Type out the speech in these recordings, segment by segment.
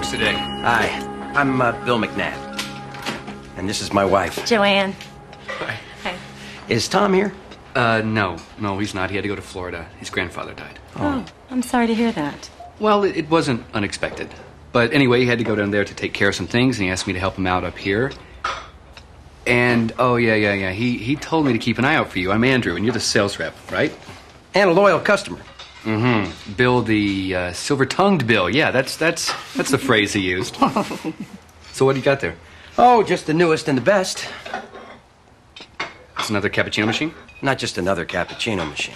folks today? Hi, I'm Bill McNabb. And this is my wife. Joanne. Hi. Hi. Is Tom here? No, he's not. He had to go to Florida. His grandfather died. Oh, I'm sorry to hear that. Well, it wasn't unexpected. But anyway, he had to go down there to take care of some things, and he asked me to help him out up here. And, oh, yeah. He told me to keep an eye out for you. I'm Andrew, and you're the sales rep, right? And a loyal customer. Mm-hmm. Bill, the silver-tongued Bill. Yeah, that's the phrase he used. So what do you got there? Oh, just the newest and the best. It's another cappuccino machine? Not just another cappuccino machine.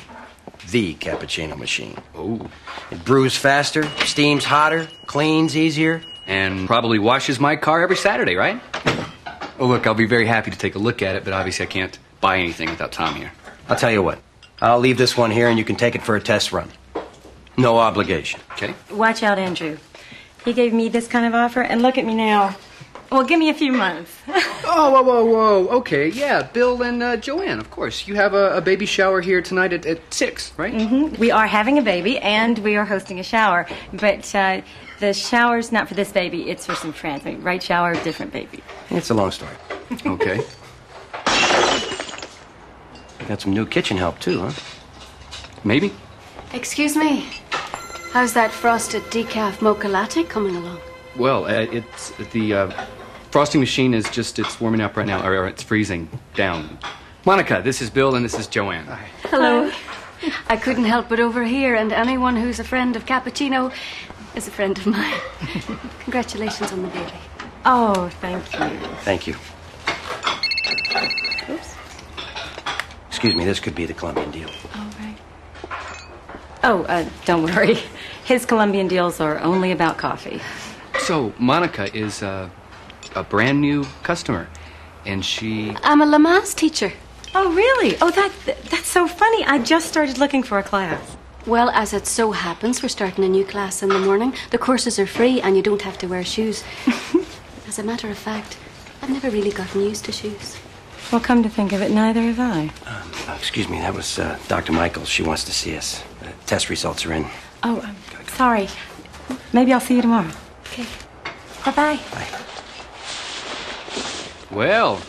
The cappuccino machine. Oh. It brews faster, steams hotter, cleans easier. And probably washes my car every Saturday, right? Oh, look, I'll be very happy to take a look at it, but obviously I can't buy anything without Tom here. I'll tell you what. I'll leave this one here and you can take it for a test run. No obligation. Okay. Watch out, Andrew. He gave me this kind of offer, and look at me now. Well, give me a few months. Oh, whoa. Okay, yeah, Bill and Joanne, of course. You have a baby shower here tonight at 6, right? Mm-hmm. We are having a baby, and we are hosting a shower. But the shower's not for this baby. It's for some friends. I mean, right shower, different baby. It's a long story. Okay. Got some new kitchen help, too, huh? Maybe. Excuse me. How's that frosted decaf mocha latte coming along? Well, it's the frosting machine is it's warming up right now, or it's freezing down. Monica, this is Bill and this is Joanne. Hi. Hello. I couldn't help but overhear, and anyone who's a friend of cappuccino is a friend of mine. Congratulations on the baby. Oh, thank you. Thank you. Oops. Excuse me, this could be the Colombian deal. All right. Oh, don't worry. His Colombian deals are only about coffee. So, Monica is a brand new customer, and she... I'm a Lamaze teacher. Oh, really? Oh, that's so funny. I just started looking for a class. Well, as it so happens, we're starting a new class in the morning. The courses are free, and you don't have to wear shoes. As a matter of fact, I've never really gotten used to shoes. Well, come to think of it, neither have I. Excuse me, that was Dr. Michaels. She wants to see us. Test results are in. Oh, sorry. Maybe I'll see you tomorrow. Okay. Bye-bye. Bye. Well,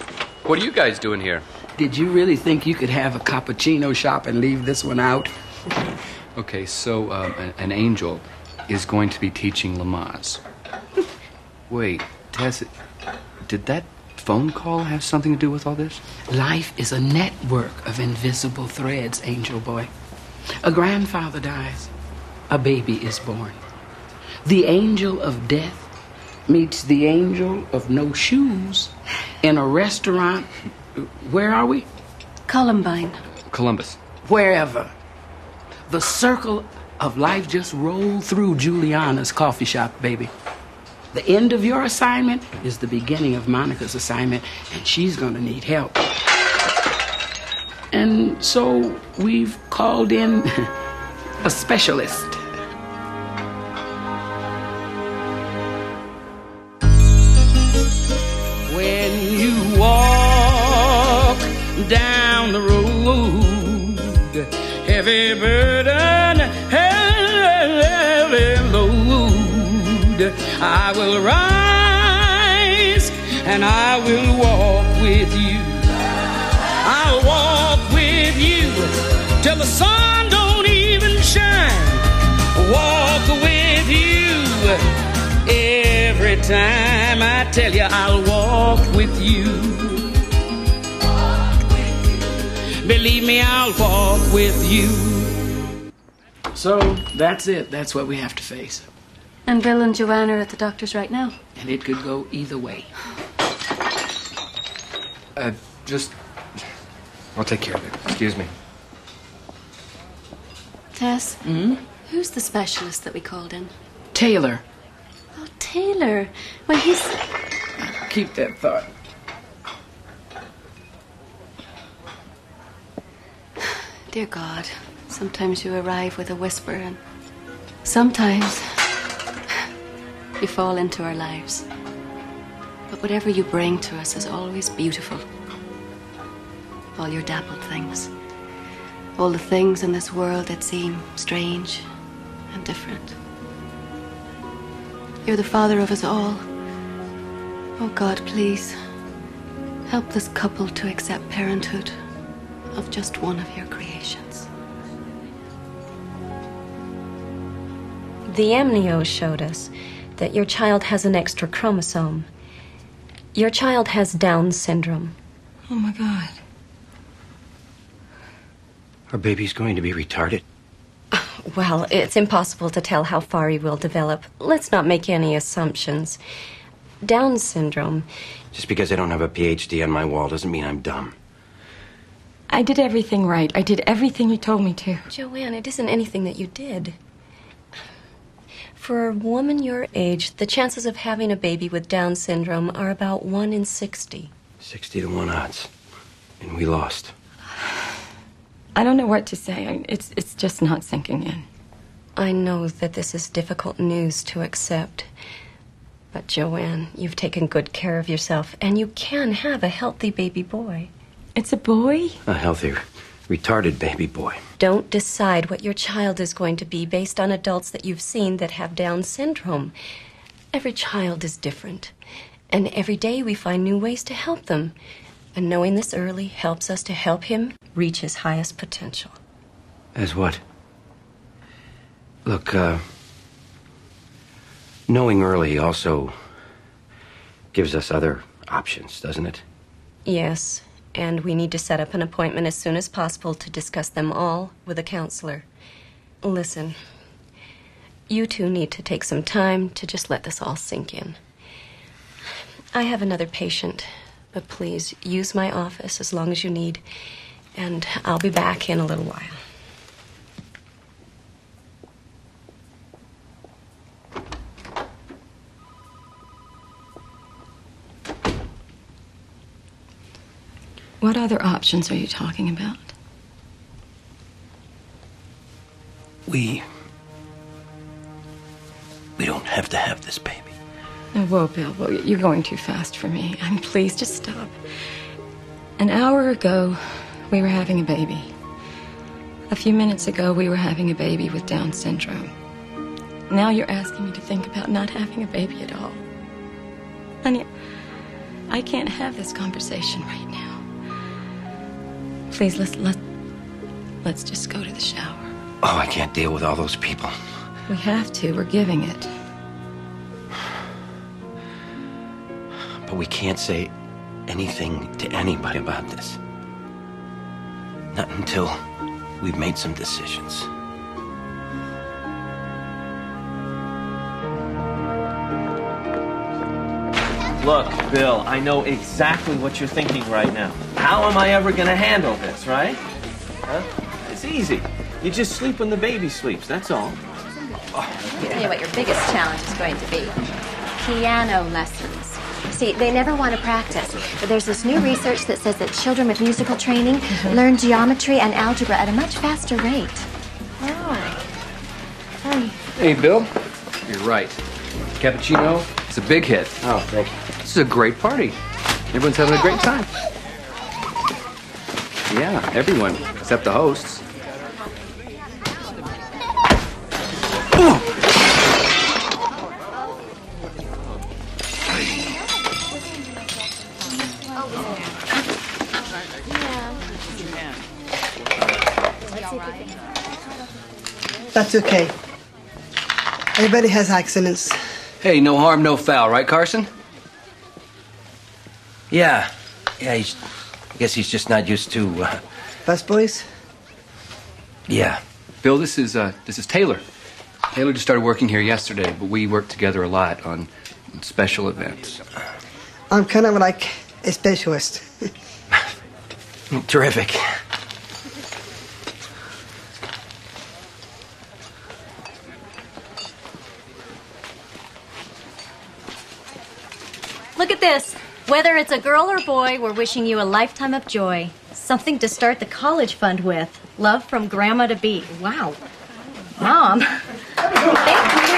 what are you guys doing here? Did you really think you could have a cappuccino shop and leave this one out? Okay, so an angel is going to be teaching Lamaze. Wait, Tess, did that phone call have something to do with all this? Life is a network of invisible threads, Angel Boy. A grandfather dies. A baby is born. The angel of death meets the angel of no shoes in a restaurant. Where are we? Columbine. Columbus. Wherever. The circle of life just rolled through Juliana's coffee shop, baby. The end of your assignment is the beginning of Monica's assignment, and she's going to need help. And so we've called in a specialist. When you walk down the road, heavy burden, heavy load, I will rise and I will walk with you. I'll walk with you till the sun don't even shine. Walk with you every time. I tell you, I'll walk with you. Believe me, I'll walk with you. So that's it. That's what we have to face. And Bill and Joanne are at the doctor's right now. And it could go either way. I'll take care of it. Excuse me. Tess, who's the specialist that we called in? Taylor. Oh, Taylor. Well, he's... Keep that thought. Dear God, sometimes you arrive with a whisper, and sometimes you fall into our lives. But whatever you bring to us is always beautiful. All your dappled things. All the things in this world that seem strange and different. You're the father of us all. Oh God, please, help this couple to accept parenthood of just one of your creations. The amnio showed us that your child has an extra chromosome. Your child has Down syndrome. Oh, my God. Our baby's going to be retarded. Well, it's impossible to tell how far he will develop. Let's not make any assumptions. Down syndrome. Just because I don't have a PhD on my wall doesn't mean I'm dumb. I did everything right. I did everything you told me to. Joanne, it isn't anything that you did. For a woman your age, the chances of having a baby with Down syndrome are about 1 in 60. 60 to 1 odds. And we lost. I don't know what to say. It's just not sinking in. I know that this is difficult news to accept. But, Joanne, you've taken good care of yourself, and you can have a healthy baby boy. It's a boy? A healthy, retarded baby boy. Don't decide what your child is going to be based on adults that you've seen that have Down syndrome. Every child is different, and every day we find new ways to help them. And knowing this early helps us to help him reach his highest potential. As what? Look, knowing early also gives us other options, doesn't it? Yes, and we need to set up an appointment as soon as possible to discuss them all with a counselor. Listen, you two need to take some time to just let this all sink in. I have another patient, but please use my office as long as you need, and I'll be back in a little while. What other options are you talking about? We don't have to have this baby. Oh, whoa, Bill, whoa, you're going too fast for me. Please, just stop. An hour ago, we were having a baby. A few minutes ago, we were having a baby with Down syndrome. Now you're asking me to think about not having a baby at all. Honey, I can't have this conversation right now. Please, let's just go to the shower. Oh, I can't deal with all those people. We have to. We're giving it. But we can't say anything to anybody about this. Not until we've made some decisions. Look, Bill, I know exactly what you're thinking right now. How am I ever going to handle this, right? Huh? It's easy. You just sleep when the baby sleeps, that's all. I'll tell you what your biggest challenge is going to be. Piano lessons. See, they never want to practice, but there's this new research that says that children with musical training learn geometry and algebra at a much faster rate. Oh. Hey, Bill, you're right. Cappuccino, it's a big hit. Oh, thank you. This is a great party. Everyone's having a great time. Yeah, everyone, except the hosts. That's okay. Everybody has accidents. Hey, no harm, no foul, right, Carson? Yeah, I guess he's just not used to, Best boys? Yeah. Bill, this is Taylor. Taylor just started working here yesterday, but we work together a lot on special events. I'm kind of like a specialist. Terrific. Look at this. Whether it's a girl or boy, we're wishing you a lifetime of joy. Something to start the college fund with. Love from Grandma to Bee. Wow. Mom. Thank you.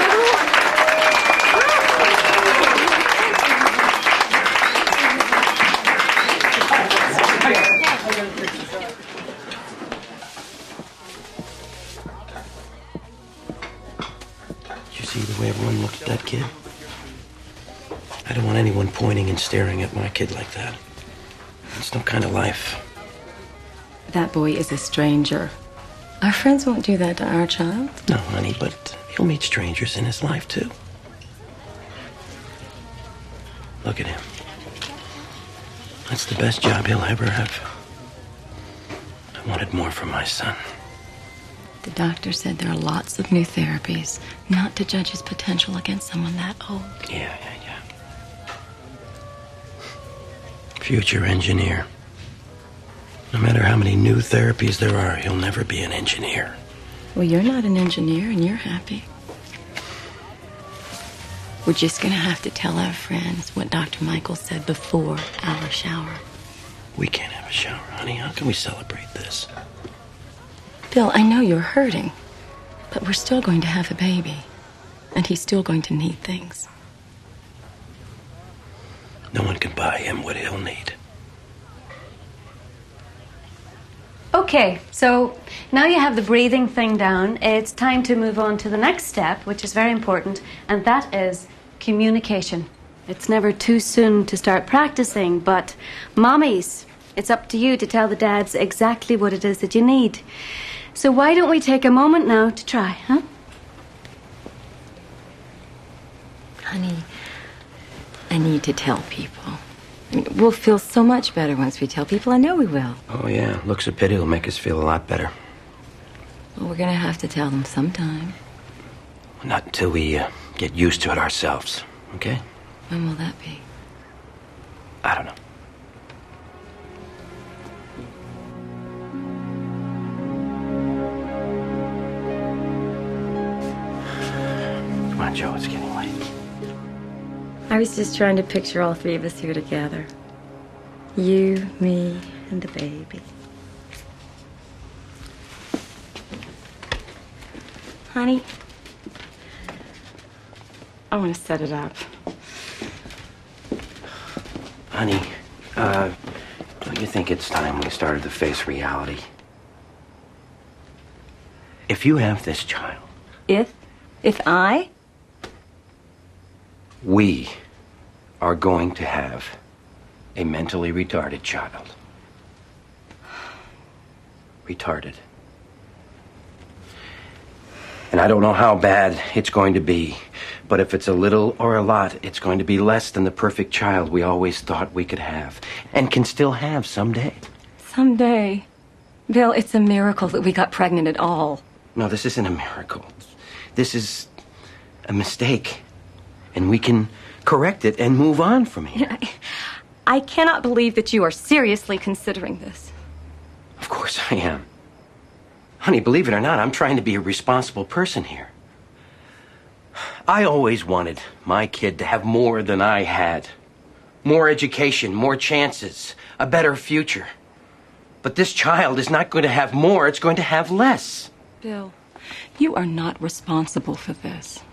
Did you see the way everyone looked at that kid? I don't want anyone pointing and staring at my kid like that. It's no kind of life. That boy is a stranger. Our friends won't do that to our child. No, honey, but he'll meet strangers in his life, too. Look at him. That's the best job he'll ever have. I wanted more for my son. The doctor said there are lots of new therapies, not to judge his potential against someone that old. Yeah. Future engineer. No matter how many new therapies there are, he'll never be an engineer. Well, you're not an engineer and you're happy. We're just going to have to tell our friends what Dr. Michael said before our shower. We can't have a shower, honey. How can we celebrate this? Bill, I know you're hurting, but we're still going to have a baby, and he's still going to need things. No one can buy him what he'll need. Okay, so now you have the breathing thing down. It's time to move on to the next step, which is very important, and that is communication. It's never too soon to start practicing, but mommies, it's up to you to tell the dads exactly what it is that you need. So why don't we take a moment now to try, huh? Honey, I need to tell people. We'll feel so much better once we tell people. I know we will. Oh, yeah. Looks a pity. It'll make us feel a lot better. Well, we're going to have to tell them sometime. Not until we get used to it ourselves, okay? When will that be? I don't know. Come on, Joe. It's getting late. I was just trying to picture all three of us here together. You, me, and the baby. Honey, I want to set it up. Honey, don't you think it's time we started to face reality? If you have this child... If I? We are going to have a mentally retarded child. Retarded. And I don't know how bad it's going to be, but if it's a little or a lot, it's going to be less than the perfect child we always thought we could have, and can still have someday. Someday. Bill, it's a miracle that we got pregnant at all. No, this isn't a miracle. This is a mistake. And we can correct it and move on from here. I cannot believe that you are seriously considering this. Of course I am. Honey, believe it or not, I'm trying to be a responsible person here. I always wanted my kid to have more than I had. More education, more chances, a better future. But this child is not going to have more, it's going to have less. Bill, you are not responsible for this.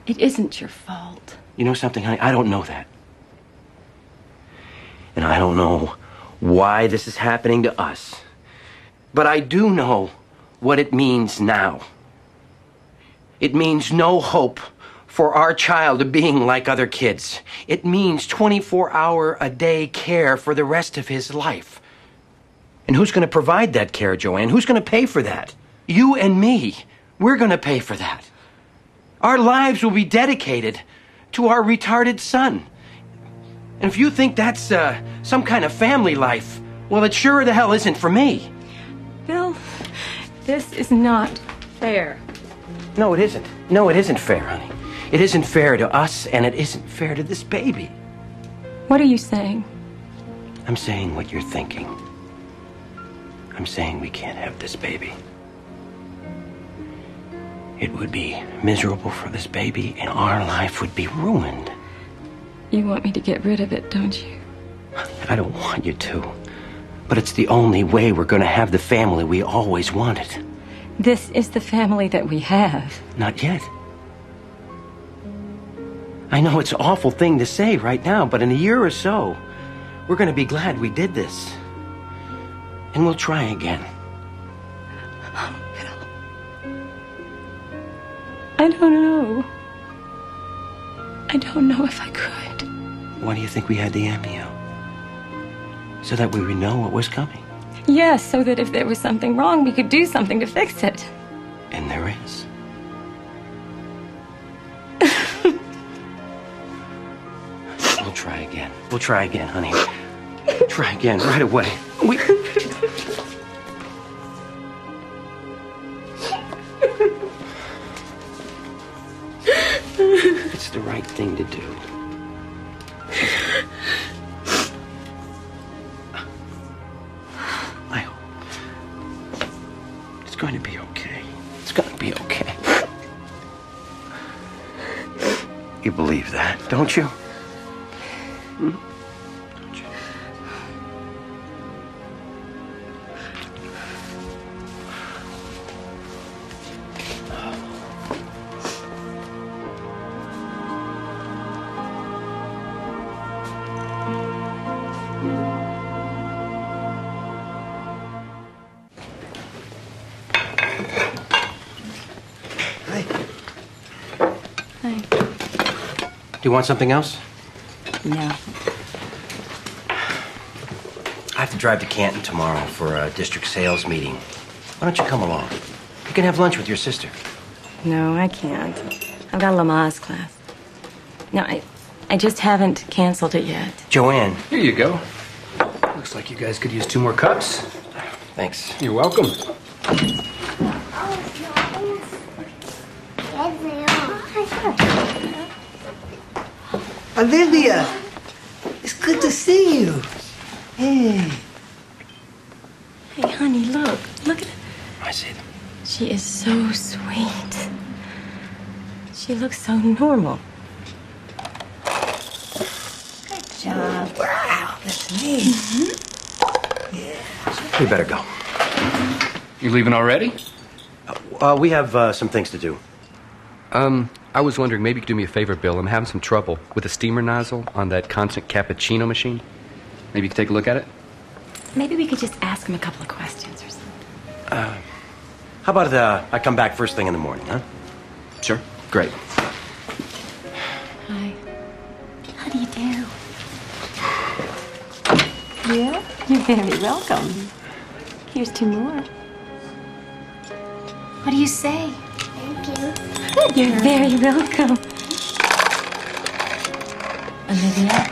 It isn't your fault. You know something, honey? I don't know that. And I don't know why this is happening to us. But I do know what it means now. It means no hope for our child of being like other kids. It means 24-hour-a-day care for the rest of his life. And who's going to provide that care, Joanne? Who's going to pay for that? You and me. We're going to pay for that. Our lives will be dedicated to our retarded son. And if you think that's some kind of family life, well, it sure the hell isn't for me. Bill, this is not fair. No, it isn't. No, it isn't fair, honey. It isn't fair to us, and it isn't fair to this baby. What are you saying? I'm saying what you're thinking. I'm saying we can't have this baby. It would be miserable for this baby, and our life would be ruined. You want me to get rid of it, don't you? I don't want you to. But it's the only way we're going to have the family we always wanted. This is the family that we have. Not yet. I know it's an awful thing to say right now, but in a year or so, we're going to be glad we did this. And we'll try again. I don't know. I don't know if I could. Why do you think we had the amnio? So that we would know what was coming. Yes, so that if there was something wrong, we could do something to fix it. And there is. We'll try again. We'll try again, honey. Try again right away. It's the right thing to do. I hope. It's going to be okay. It's going to be okay. You believe that, don't you? Hmm? Don't you? Do you want something else? No. I have to drive to Canton tomorrow for a district sales meeting. Why don't you come along? You can have lunch with your sister. No, I can't. I've got Lamaze class. No, I just haven't canceled it yet. Joanne. Here you go. Looks like you guys could use 2 more cups. Thanks. You're welcome. Olivia, it's good to see you. Hey. Hey, honey, look. Look at it. I see them. She is so sweet. She looks so normal. Good job. Wow, that's neat. Yeah. We better go. You leaving already? We have some things to do. I was wondering, maybe you could do me a favor, Bill. I'm having some trouble with the steamer nozzle on that constant cappuccino machine. Maybe you could take a look at it? Maybe we could just ask him a couple of questions or something. How about I come back first thing in the morning, huh? Sure. Great. Hi. How do you do? Yeah? You're very welcome. Here's 2 more. What do you say? Thank you. You're very welcome. Olivia?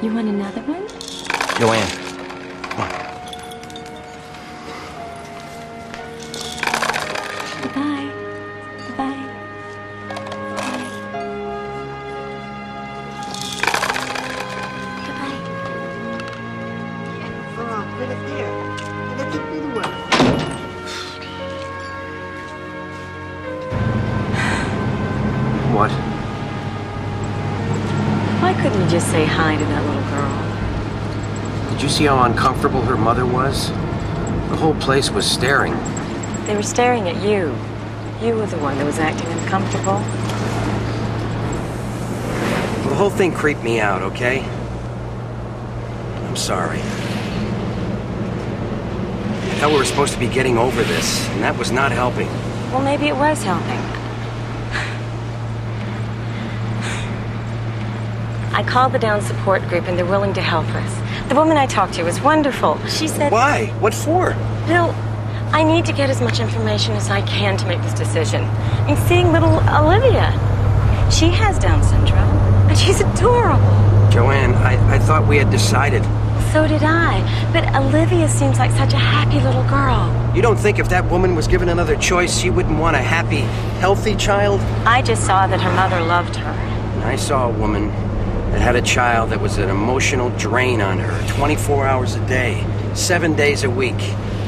You want another one? Joanne, come on. Bye. Bye. Bye. Come on, put it there. Let it do the work. What? Why couldn't you just say hi to that little girl? Did you see how uncomfortable her mother was? The whole place was staring. They were staring at you. You were the one that was acting uncomfortable. The whole thing creeped me out, okay? I'm sorry. I thought we were supposed to be getting over this, and that was not helping. Well, maybe it was helping. I called the Down support group, and they're willing to help us. The woman I talked to was wonderful. She said... Why? What for? Bill, I need to get as much information as I can to make this decision. And seeing little Olivia, she has Down syndrome, and she's adorable. Joanne, I thought we had decided. So did I. But Olivia seems like such a happy little girl. You don't think if that woman was given another choice, she wouldn't want a happy, healthy child? I just saw that her mother loved her. And I saw a woman that had a child that was an emotional drain on her, 24 hours a day, 7 days a week,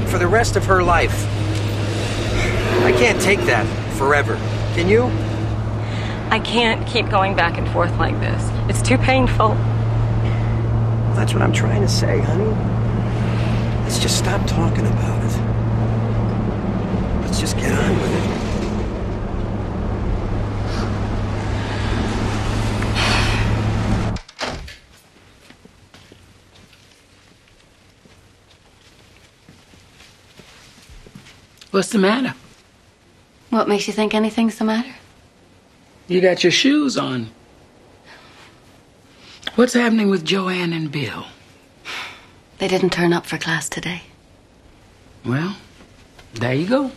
for the rest of her life. I can't take that forever. Can you? I can't keep going back and forth like this. It's too painful. Well, that's what I'm trying to say, honey. Let's just stop talking about it. Let's just get on with it. What's the matter? What makes you think anything's the matter? You got your shoes on. What's happening with Joanne and Bill? They didn't turn up for class today. Well, there you go.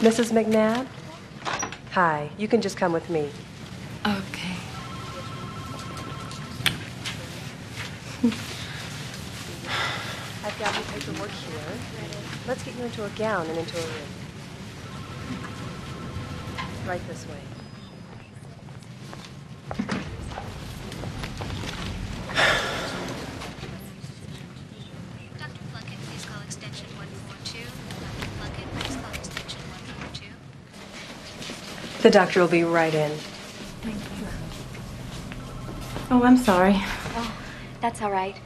Mrs. McNabb? Hi, you can just come with me. Okay. I've got your paperwork here. Let's get you into a gown and into a room. Right this way. Dr. Plunkett, please call extension 142. Dr. Plunkett, please call extension 142. The doctor will be right in. Thank you. Oh, I'm sorry. Oh, that's all right.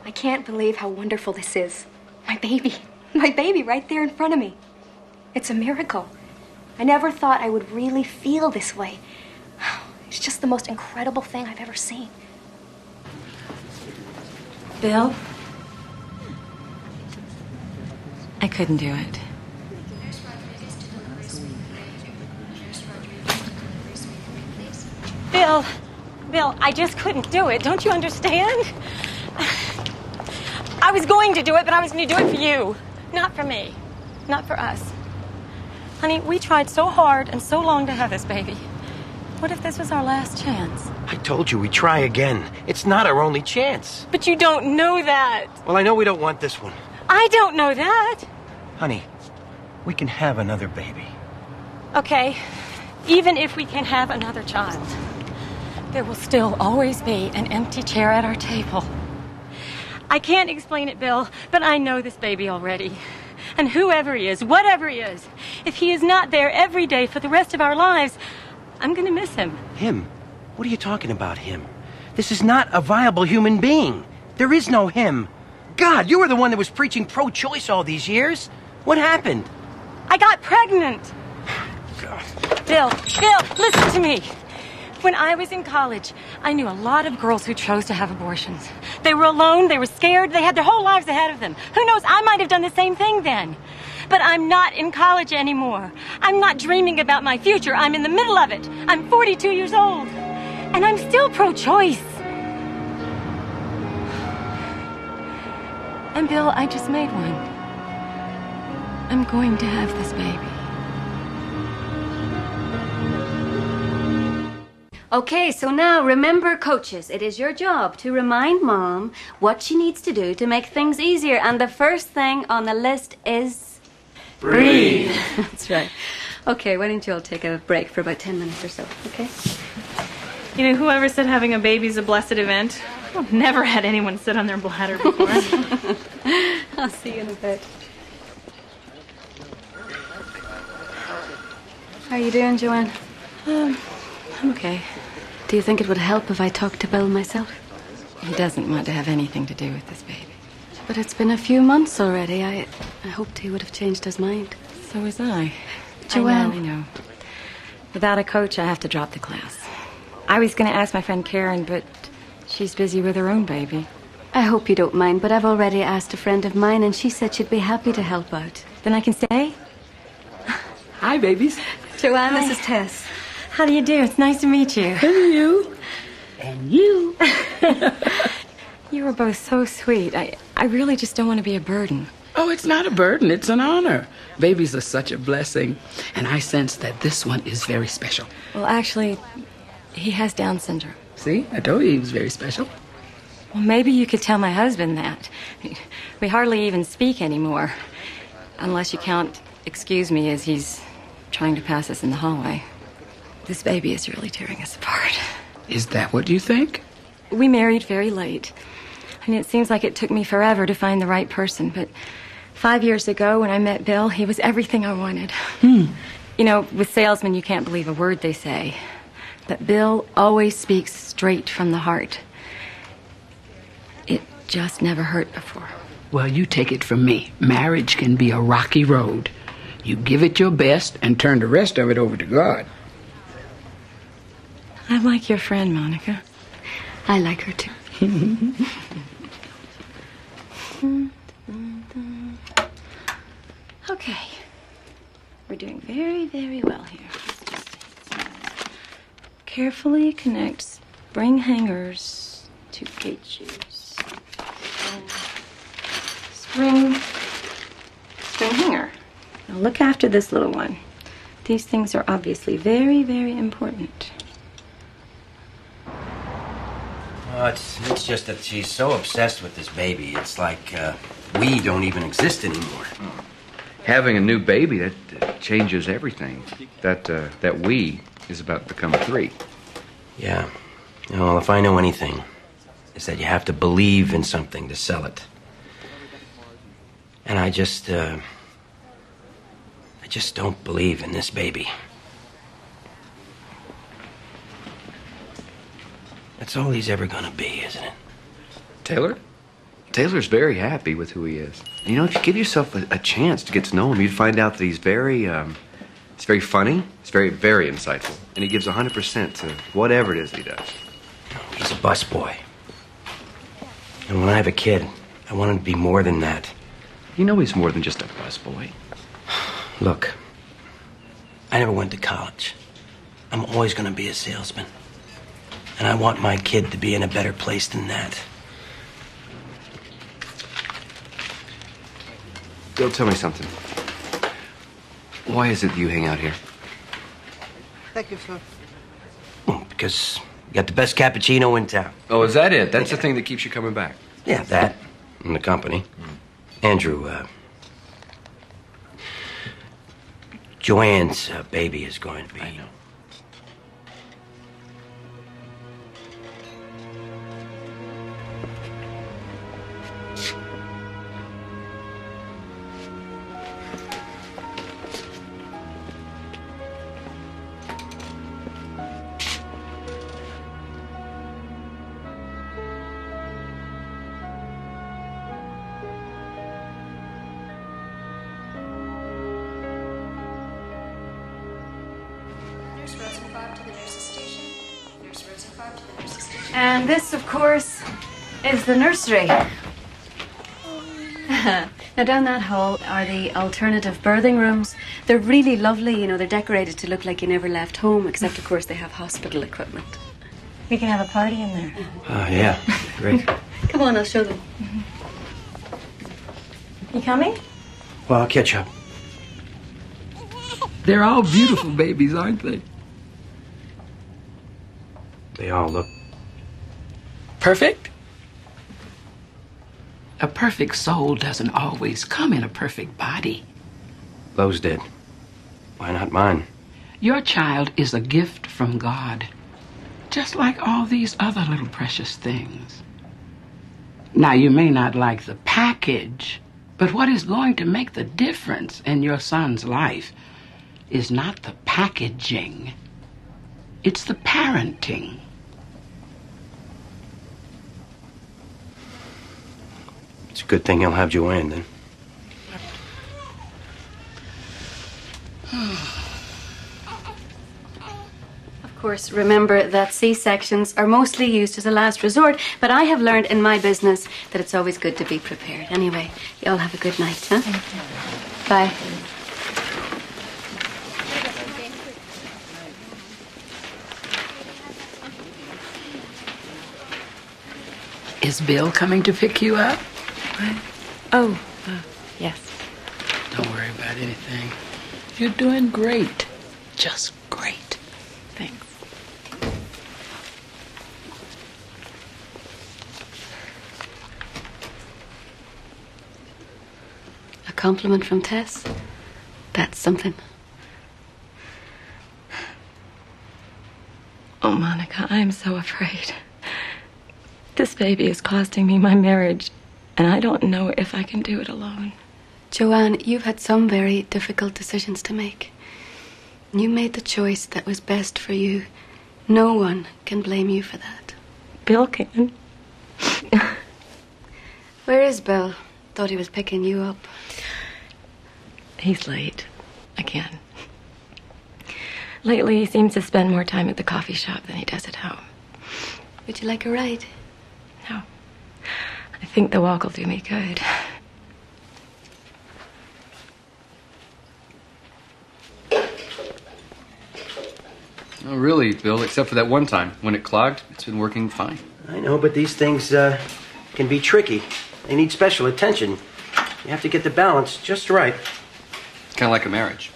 I can't believe how wonderful this is. My baby. My baby right there in front of me. It's a miracle. I never thought I would really feel this way. It's just the most incredible thing I've ever seen. Bill? I couldn't do it. Bill, I just couldn't do it. Don't you understand? I was going to do it, but I was going to do it for you. Not for me. Not for us. Honey, we tried so hard and so long to have this baby. What if this was our last chance? I told you we try again. It's not our only chance. But you don't know that. Well, I know we don't want this one. I don't know that. Honey, we can have another baby. Okay, even if we can have another child, there will still always be an empty chair at our table. I can't explain it, Bill, but I know this baby already. And whoever he is, whatever he is, if he is not there every day for the rest of our lives, I'm going to miss him. Him? What are you talking about, him? This is not a viable human being. There is no him. God, you were the one that was preaching pro-choice all these years. What happened? I got pregnant. God. Bill, listen to me. When I was in college, I knew a lot of girls who chose to have abortions. They were alone, they were scared, they had their whole lives ahead of them. Who knows, I might have done the same thing then. But I'm not in college anymore. I'm not dreaming about my future. I'm in the middle of it. I'm 42 years old. And I'm still pro-choice. And Bill, I just made one. I'm going to have this baby. Okay, so now remember, coaches, it is your job to remind Mom what she needs to do to make things easier. And the first thing on the list is... breathe. That's right. Okay, why don't you all take a break for about 10 minutes or so, okay? You know, whoever said having a baby is a blessed event, I've never had anyone sit on their bladder before. I'll see you in a bit. How are you doing, Joanne? I'm okay. Do you think it would help if I talked to Bill myself? He doesn't want to have anything to do with this baby. But it's been a few months already. I hoped he would have changed his mind. So was I. Joanne. I know. Without a coach, I have to drop the class. I was going to ask my friend Karen, but she's busy with her own baby. I hope you don't mind, but I've already asked a friend of mine, and she said she'd be happy to help out. Then I can stay? Hi, babies. Joanne, Hi. this is Tess. How do you do? It's nice to meet you. And you. And you. You were both so sweet. I really just don't want to be a burden. Oh, it's not a burden. It's an honor. Babies are such a blessing. And I sense that this one is very special. Well, actually, he has Down syndrome. See? I told you he was very special. Well, maybe you could tell my husband that. We hardly even speak anymore. Unless you count excuse me as he's trying to pass us in the hallway. This baby is really tearing us apart. Is that what you think? We married very late. I mean, it seems like it took me forever to find the right person, but 5 years ago when I met Bill, he was everything I wanted. You know, with salesmen, you can't believe a word they say. But Bill always speaks straight from the heart. It just never hurt before. Well, you take it from me. Marriage can be a rocky road. You give it your best and turn the rest of it over to God. I like your friend, Monica. I like her too. Okay. We're doing very, very well here. Carefully connect spring hangers to gate shoes. Spring hanger. Now look after this little one. These things are obviously very, very important. Oh, it's just that she's so obsessed with this baby. It's like we don't even exist anymore. Having a new baby, that changes everything. That we is about to become three. Yeah. Well, if I know anything, it's that you have to believe in something to sell it. And I just don't believe in this baby. That's all he's ever gonna be, isn't it? Taylor? Taylor's very happy with who he is. You know, if you give yourself a chance to get to know him, you'd find out that he's very funny, he's very, very insightful, and he gives 100% to whatever it is he does. He's a busboy. And when I have a kid, I want him to be more than that. You know he's more than just a busboy. Look, I never went to college. I'm always gonna be a salesman. And I want my kid to be in a better place than that. Bill, tell me something. Why is it that you hang out here? Thank you, sir. Well, because you got the best cappuccino in town. Oh, is that it? That's the thing that keeps you coming back? Yeah, that. And the company. Andrew, Joanne's baby is going to be... I know. And this, of course, is the nursery. Now, down that hall are the alternative birthing rooms. They're really lovely, you know, they're decorated to look like you never left home, except, of course, they have hospital equipment. We can have a party in there. Oh, yeah. Great. Come on, I'll show them. You coming? Well, I'll catch up. They're all beautiful babies, aren't they? They all look... Perfect? A perfect soul doesn't always come in a perfect body. Those did. Why not mine? Your child is a gift from God, just like all these other little precious things. Now, you may not like the package, but what is going to make the difference in your son's life is not the packaging. It's the parenting. It's a good thing he'll have Joanne, then. Of course, remember that C-sections are mostly used as a last resort, but I have learned in my business that it's always good to be prepared. Anyway, you all have a good night, huh? Bye. Is Bill coming to pick you up? Oh, yes. Don't worry about anything. You're doing great. Just great. Thanks. A compliment from Tess? That's something. Oh, Monica, I'm so afraid. This baby is costing me my marriage, and I don't know if I can do it alone. Joanne, you've had some very difficult decisions to make. You made the choice that was best for you. No one can blame you for that. Bill can. Where is Bill? Thought he was picking you up. He's late. Again. Lately, he seems to spend more time at the coffee shop than he does at home. Would you like a ride? No. I think the walk will do me good. Oh, really, Bill, except for that one time. When it clogged, it's been working fine. I know, but these things can be tricky. They need special attention. You have to get the balance just right. Kind of like a marriage.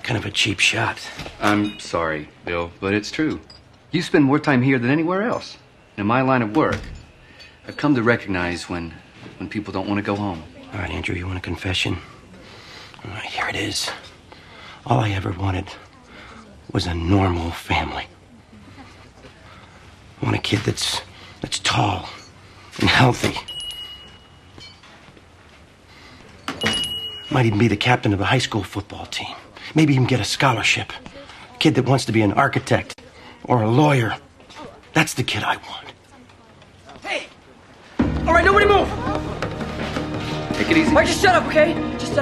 Kind of a cheap shot. I'm sorry, Bill, but it's true. You spend more time here than anywhere else. In my line of work, I've come to recognize when people don't want to go home. All right, Andrew, you want a confession? All right, here it is. All I ever wanted was a normal family. I want a kid that's tall and healthy. Might even be the captain of the high school football team. Maybe even get a scholarship. A kid that wants to be an architect or a lawyer. That's the kid I want. Hey! All right, nobody move! Take it easy. All right, just shut up, okay? Just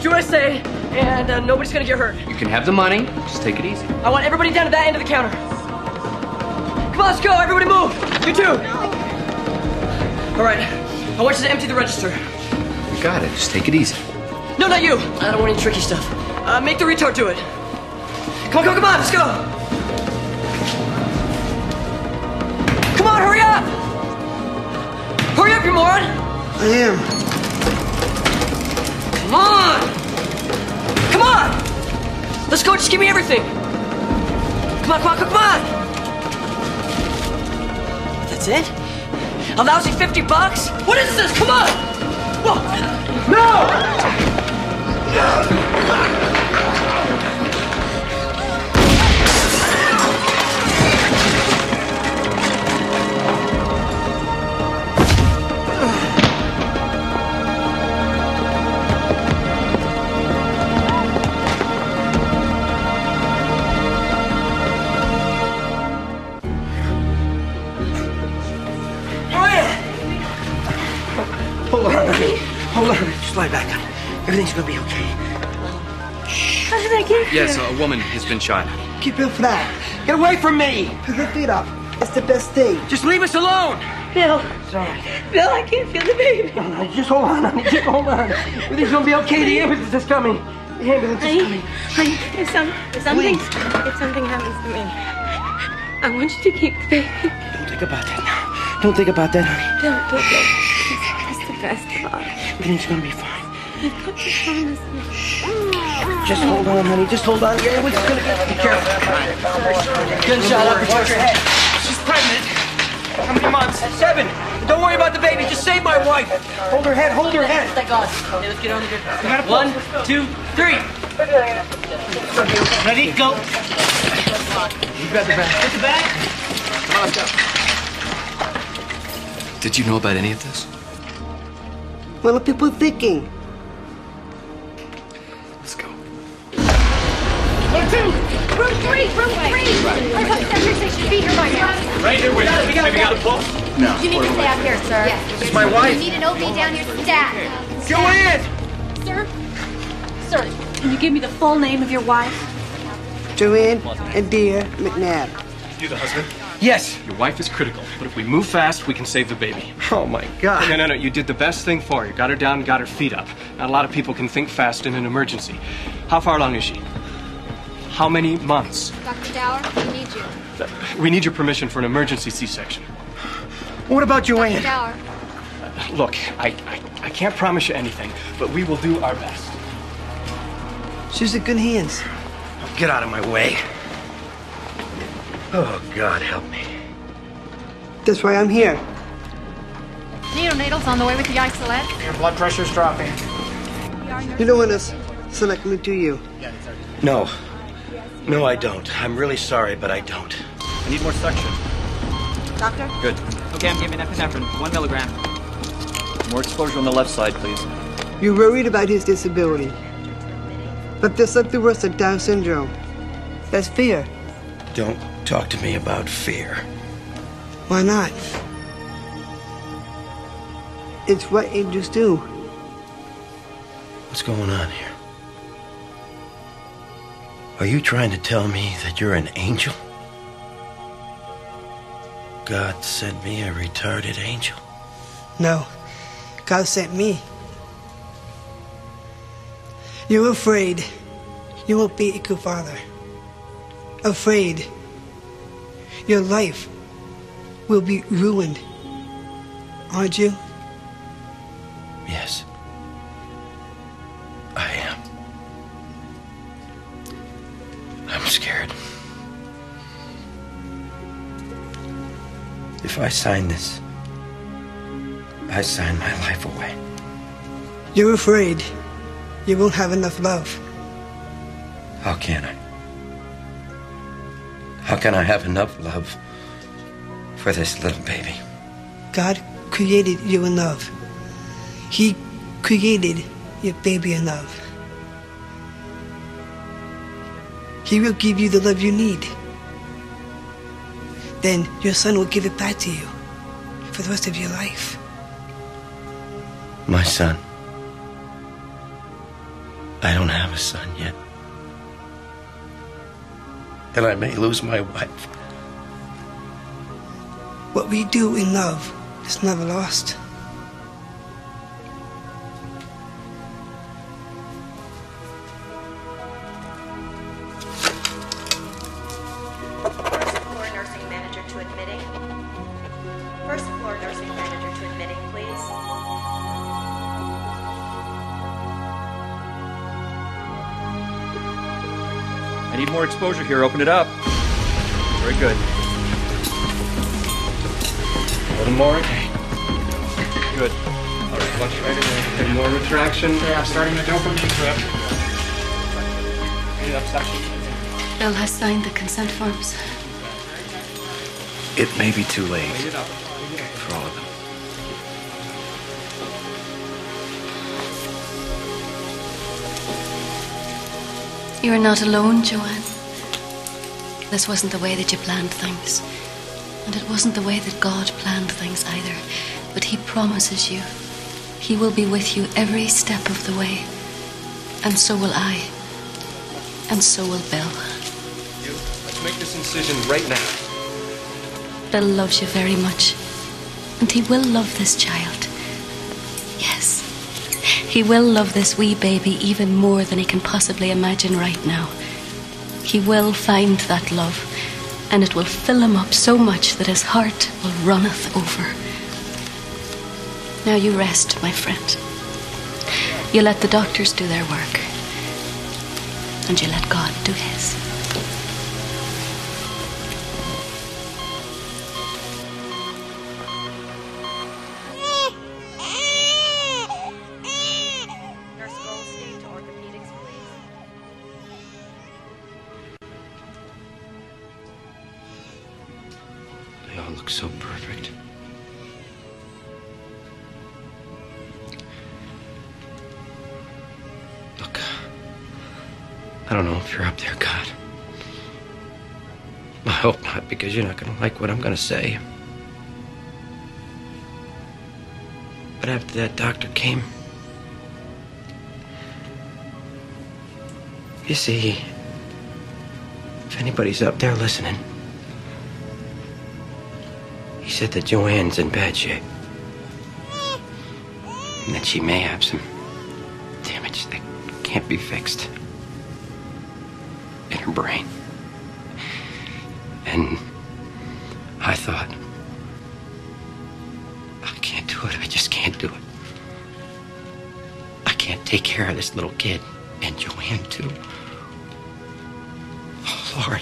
do what I say, and nobody's gonna get hurt. You can have the money. Just take it easy. I want everybody down to that end of the counter. Come on, let's go. Everybody move. You too. All right. I want you to empty the register. You got it. Just take it easy. No, not you. I don't want any tricky stuff. Make the retard do it. Come on, let's go. Come on, hurry up. Hurry up, you moron. I am. Come on. Come on. Let's go, just give me everything. Come on. That's it? A lousy $50? What is this? Come on! Whoa. No! Hold on. Just lie back. Everything's gonna be okay. How did I get here? Yes, a woman has been shot. Keep it flat. Get away from me! Put your feet up. It's the best thing. Just leave us alone! Bill. Sorry. Bill, I can't feel the baby. No, just hold on, honey. Just hold on. Everything's gonna be okay. The ambulance is coming. The ambulance is coming. Honey, if something happens to me, I want you to keep the baby. Don't think about that now. Don't think about that, honey. Don't. It's the best part. Everything's gonna be fine. I've got to promise me. Just hold on, honey. Just hold on. Yeah, we're just gonna be careful. Gunshot up Watch your head. She's pregnant. How many months? 7. Don't worry about the baby. Just save my wife. Hold her head. Hold her head. Thank God. Okay, let's get on the good. 1, 2, 3. Ready? Go. You got the bag. Get the bag. Come on, let's go. Did you know about any of this? What are people thinking? Let's go. Room 3. Our secretary should be here by now. Right here with you. Maybe got a pulse? No. You need to stay out here, sir. Yes. It's my wife. You need an OB down here stat. Joanne! Sir, can you give me the full name of your wife? Joanne and Dear McNabb. You the husband? Yes. Your wife is critical, but if we move fast, we can save the baby. Oh, my God. No. You did the best thing for her. Got her down and got her feet up. Not a lot of people can think fast in an emergency. How far along is she? How many months? Dr. Dower, we need you. We need your permission for an emergency C-section. What about Joanne? Dower. Look, I can't promise you anything, but we will do our best. She's in good hands. Get out of my way. Oh, God, help me. That's why I'm here. Neonatals on the way with the isolate. Your blood pressure's dropping. You don't want us selecting to you. No. No, I don't. I'm really sorry, but I don't. I need more suction. Doctor? Good. Okay, I'm giving epinephrine. 1 milligram. More exposure on the left side, please. You're worried about his disability. But there's something worse than Down syndrome. That's fear. Don't talk to me about fear. Why not? It's what angels do. What's going on here? Are you trying to tell me that you're an angel? God sent me a retarded angel? No, God sent me. You're afraid you won't be a good father. Afraid your life will be ruined. Aren't you? Yes. I am. I'm scared. If I sign this, I sign my life away. You're afraid you won't have enough love. How can I? How can I have enough love for this little baby? God created you in love. He created your baby in love. He will give you the love you need. Then your son will give it back to you for the rest of your life. My son. I don't have a son yet. And I may lose my wife. What we do in love is never lost. First floor nursing manager to admitting. First floor nursing manager to admitting, please. I need more exposure here. Open it up. Very good. A little more. Good. All right, watch right in there. Okay, more retraction. Yeah, starting the dopamine trip. Bill has signed the consent forms. It may be too late for all of them. You are not alone, Joanne. This wasn't the way that you planned things. And it wasn't the way that God planned things either. But He promises you He will be with you every step of the way. And so will I. And so will Bill. Let's make this incision right now. Bill loves you very much. And he will love this child. Yes. He will love this wee baby even more than he can possibly imagine right now. He will find that love, and it will fill him up so much that his heart will runneth over. Now you rest, my friend. You let the doctors do their work, and you let God do His. They all look so perfect. Look, I don't know if you're up there, God. I hope not, because you're not going to like what I'm going to say. But after that doctor came, you see, if anybody's up there listening, he said that Joanne's in bad shape. And that she may have some damage that can't be fixed in her brain. And I thought, I can't do it. I just can't do it. I can't take care of this little kid and Joanne too. Oh, Lord.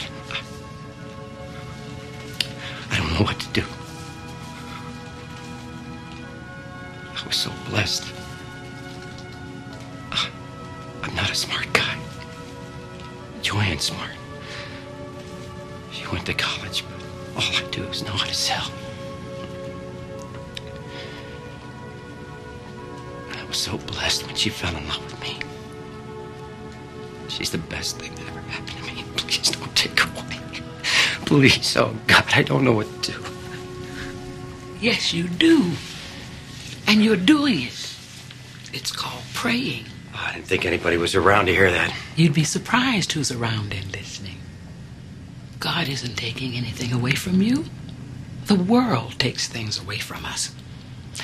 I don't know what to do. I was so blessed. I'm not a smart guy. Joanne's smart. She went to college, but all I do is know how to sell. I was so blessed when she fell in love with me. She's the best thing that ever happened to me. Please don't take her away. Please, oh God, I don't know what to do. Yes, you do. And you're doing it. It's called praying. Oh, didn't think anybody was around to hear that. You'd be surprised who's around and listening. God isn't taking anything away from you. The world takes things away from us.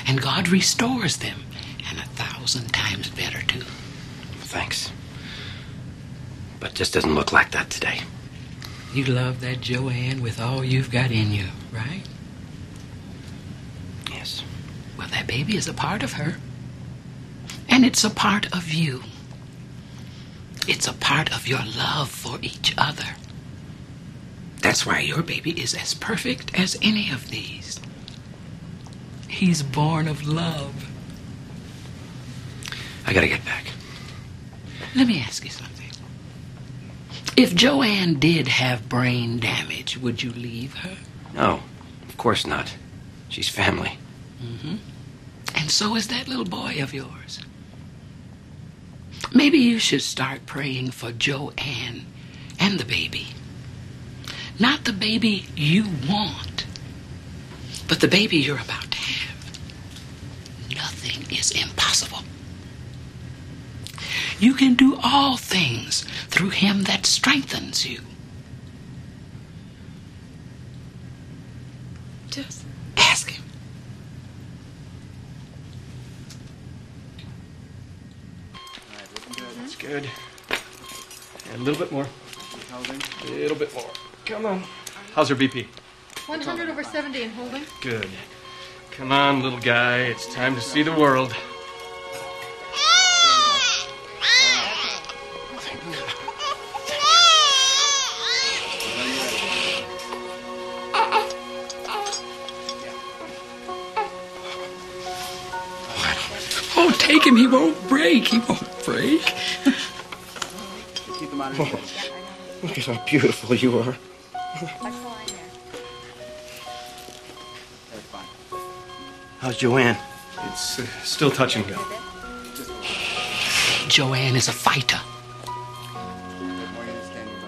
And God restores them, and 1,000 times better, too. Thanks. But this doesn't look like that today. You love that Joanne with all you've got in you, right? Yes. Well, that baby is a part of her. And it's a part of you. It's a part of your love for each other. That's why your baby is as perfect as any of these. He's born of love. I gotta get back. Let me ask you something. If Joanne did have brain damage, would you leave her? No, of course not. She's family. Mm-hmm. And so is that little boy of yours. Maybe you should start praying for Joanne and the baby. Not the baby you want, but the baby you're about to have. Nothing is impossible. You can do all things through him that strengthens you. Just ask him. That's good. And a little bit more. A little bit more. Come on. How's her BP? 100 over 70 and holding. Good. Come on, little guy. It's time to see the world. Oh, take him. He won't break. He won't break. Keep him out of the look at how beautiful you are. How's Joanne? It's still touch and go. Joanne is a fighter.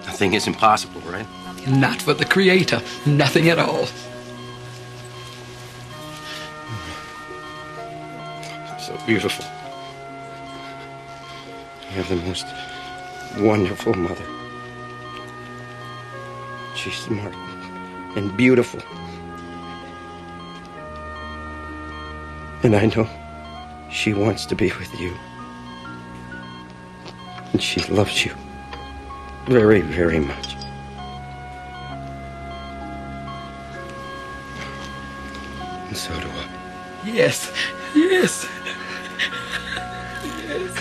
Nothing is impossible, right? Not for the Creator. Nothing at all. So beautiful. You have the most wonderful mother. She's smart and beautiful. And I know she wants to be with you. And she loves you very, very much. And so do I. Yes. Yes. Yes.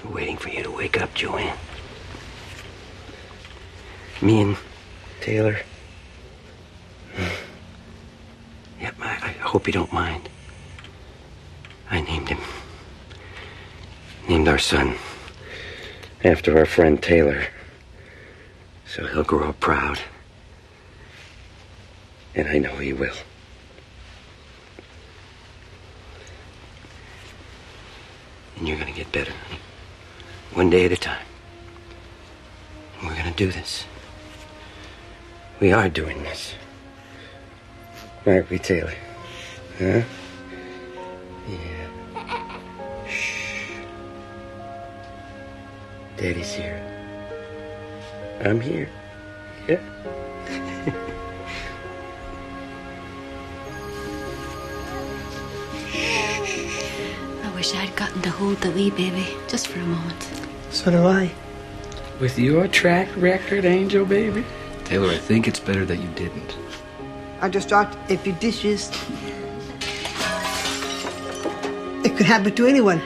We're waiting for you to wake up, Joanne. Me and Taylor. Yep, I hope you don't mind. I named our son after our friend Taylor. So he'll grow up proud. And I know he will. And you're gonna get better, honey. One day at a time. We're gonna do this. We are doing this. Aren't we, Taylor? Huh? Yeah. Shh. Daddy's here. I'm here. Yeah. I wish I'd gotten to hold the wee baby just for a moment. So do I. With your track record, Angel Baby? Taylor, I think it's better that you didn't. I just dropped a few dishes. It could happen to anyone.